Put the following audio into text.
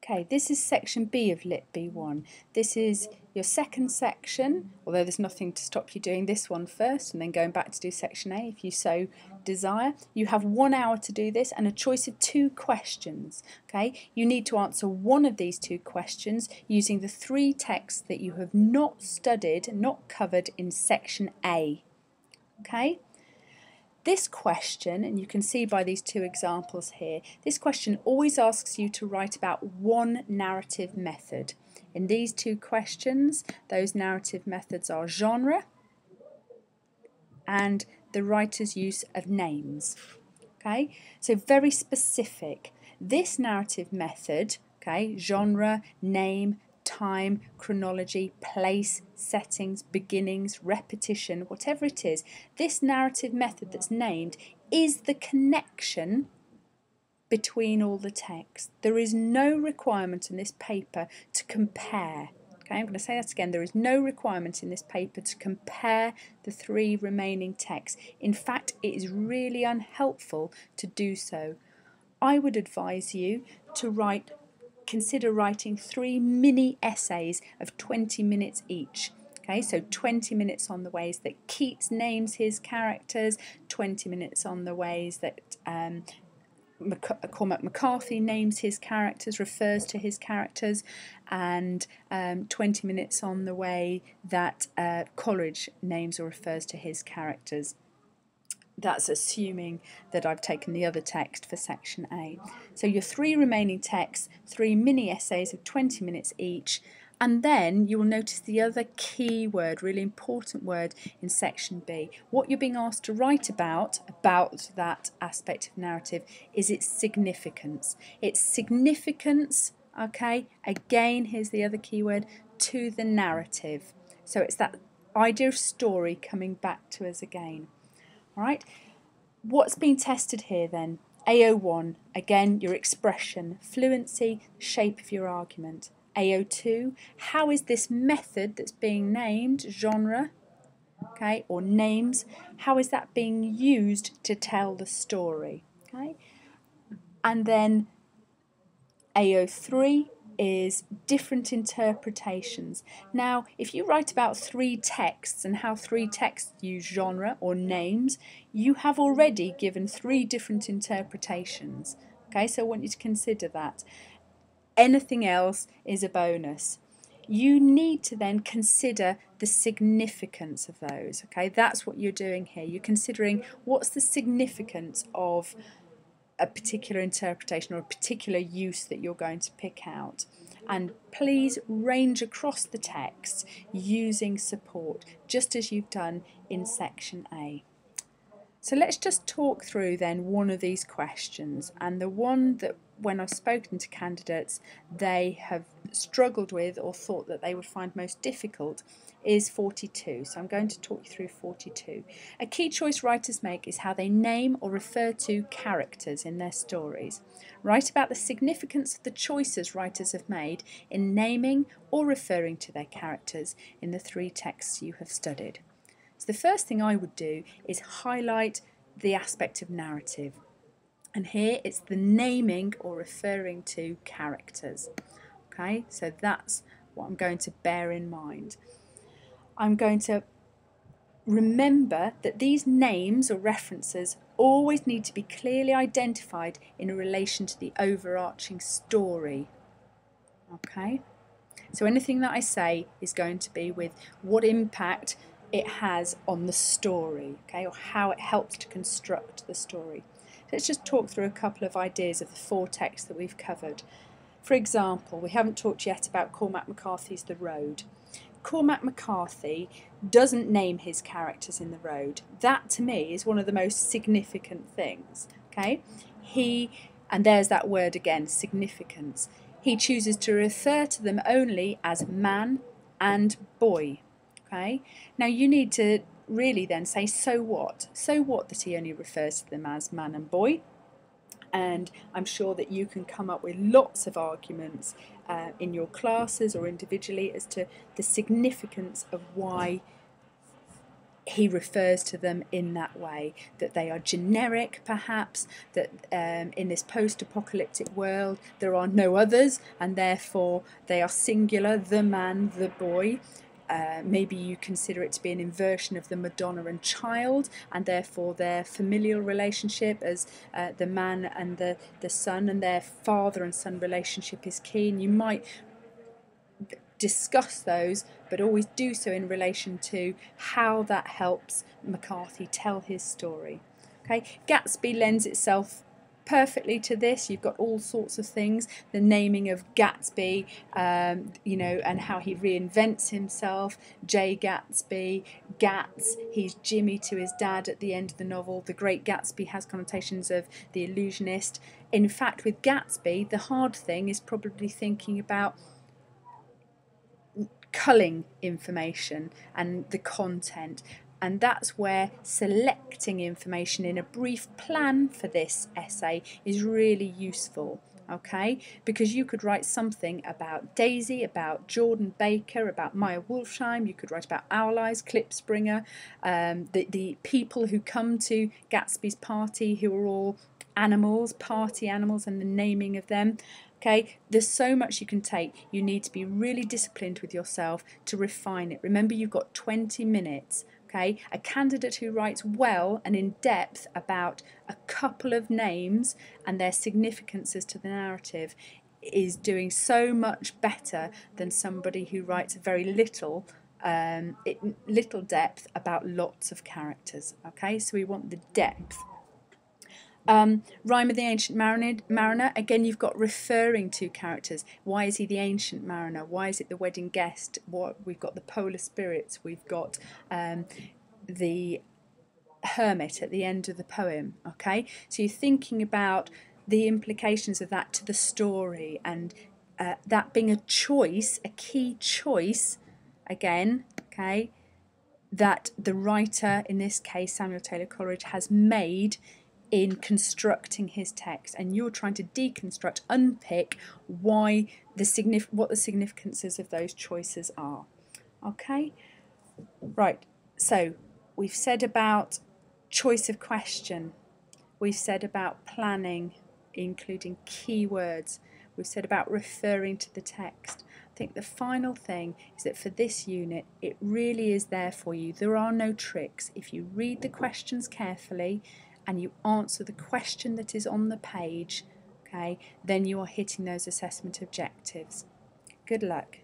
Okay, this is section B of Lit B1. This is your second section, although there's nothing to stop you doing this one first and then going back to do section A if you so desire. You have 1 hour to do this and a choice of 2 questions. Okay, you need to answer one of these 2 questions using the 3 texts that you have not studied, not covered in section A. Okay? This question, and you can see by these 2 examples here, this question always asks you to write about one narrative method. In these 2 questions, those narrative methods are genre and the writer's use of names. Okay, so very specific. This narrative method, okay, genre, name, time, chronology, place, settings, beginnings, repetition, whatever it is, this narrative method that's named is the connection between all the texts. There is no requirement in this paper to compare. Okay, I'm going to say that again. There is no requirement in this paper to compare the 3 remaining texts. In fact, it is really unhelpful to do so. I would advise you to consider writing 3 mini essays of 20 minutes each. Okay, so 20 minutes on the ways that Keats names his characters, 20 minutes on the ways that Cormac McCarthy names his characters, refers to his characters, and 20 minutes on the way that Coleridge names or refers to his characters. That's assuming that I've taken the other text for section A. So your 3 remaining texts, 3 mini essays of 20 minutes each, and then you will notice the other key word, really important word in section B. What you're being asked to write about that aspect of narrative is its significance. Its significance, okay, again, here's the other key word, to the narrative. So it's that idea of story coming back to us again. All right, what's being tested here then? AO1, again, your expression, fluency, shape of your argument. AO2, how is this method that's being named, genre, okay, or names, how is that being used to tell the story? Okay, and then AO3 is different interpretations. Now, if you write about 3 texts and how 3 texts use genre or names, you have already given 3 different interpretations. Okay, so I want you to consider that. Anything else is a bonus. You need to then consider the significance of those. Okay, that's what you're doing here. You're considering what's the significance of a particular interpretation or a particular use that you're going to pick out. And please range across the text using support, just as you've done in section A. So let's just talk through then one of these questions, and the one that when I've spoken to candidates they have struggled with or thought that they would find most difficult is 42. So I'm going to talk you through 42. A key choice writers make is how they name or refer to characters in their stories. Write about the significance of the choices writers have made in naming or referring to their characters in the 3 texts you have studied. So the first thing I would do is highlight the aspect of narrative. And here it's the naming or referring to characters. Okay, so that's what I'm going to bear in mind. I'm going to remember that these names or references always need to be clearly identified in relation to the overarching story. Okay, so anything that I say is going to be with what impact it has on the story, okay, or how it helps to construct the story. Let's just talk through a couple of ideas of the 4 texts that we've covered. For example, we haven't talked yet about Cormac McCarthy's The Road. Cormac McCarthy doesn't name his characters in The Road. That to me is one of the most significant things, okay? And there's that word again, significance. He chooses to refer to them only as man and boy, okay? Now you need to really then say, so what? So what that he only refers to them as man and boy? And I'm sure that you can come up with lots of arguments in your classes or individually as to the significance of why he refers to them in that way, that they are generic perhaps, that in this post-apocalyptic world there are no others and therefore they are singular, the man, the boy. Maybe you consider it to be an inversion of the Madonna and child, and therefore their familial relationship as the man and the son, and their father and son relationship is key. And you might discuss those, but always do so in relation to how that helps McCarthy tell his story. Okay, Gatsby lends itself perfectly to this. You've got all sorts of things, the naming of Gatsby, you know, and how he reinvents himself. J. Gatsby, Gats, he's Jimmy to his dad at the end of the novel. The Great Gatsby has connotations of the illusionist. In fact, with Gatsby, the hard thing is probably thinking about culling information and the content, and that's where selecting information in a brief plan for this essay is really useful. Okay, because you could write something about Daisy, about Jordan Baker, about Maya Wolfsheim. You could write about Owl Eyes, Klipspringer, the people who come to Gatsby's party, who are all animals, party animals, and the naming of them. Okay, there's so much you can take. You need to be really disciplined with yourself to refine it. Remember, you've got 20 minutes. Okay, a candidate who writes well and in depth about a couple of names and their significances to the narrative is doing so much better than somebody who writes very little little depth about lots of characters. Okay, so we want the depth. Rhyme of the Ancient Mariner, again you've got referring to characters. Why is he the Ancient Mariner? Why is it the Wedding Guest? We've got the Polar Spirits, we've got the Hermit at the end of the poem. Okay, so you're thinking about the implications of that to the story, and that being a choice, a key choice again, okay, that the writer, in this case Samuel Taylor Coleridge, has made in constructing his text, and you're trying to deconstruct, unpick what the significances of those choices are. Okay, right, so we've said about choice of question, we've said about planning, including keywords, we've said about referring to the text. I think the final thing is that for this unit, it really is there for you. There are no tricks. If you read the questions carefully and you answer the question that is on the page, okay, then you are hitting those assessment objectives. Good luck.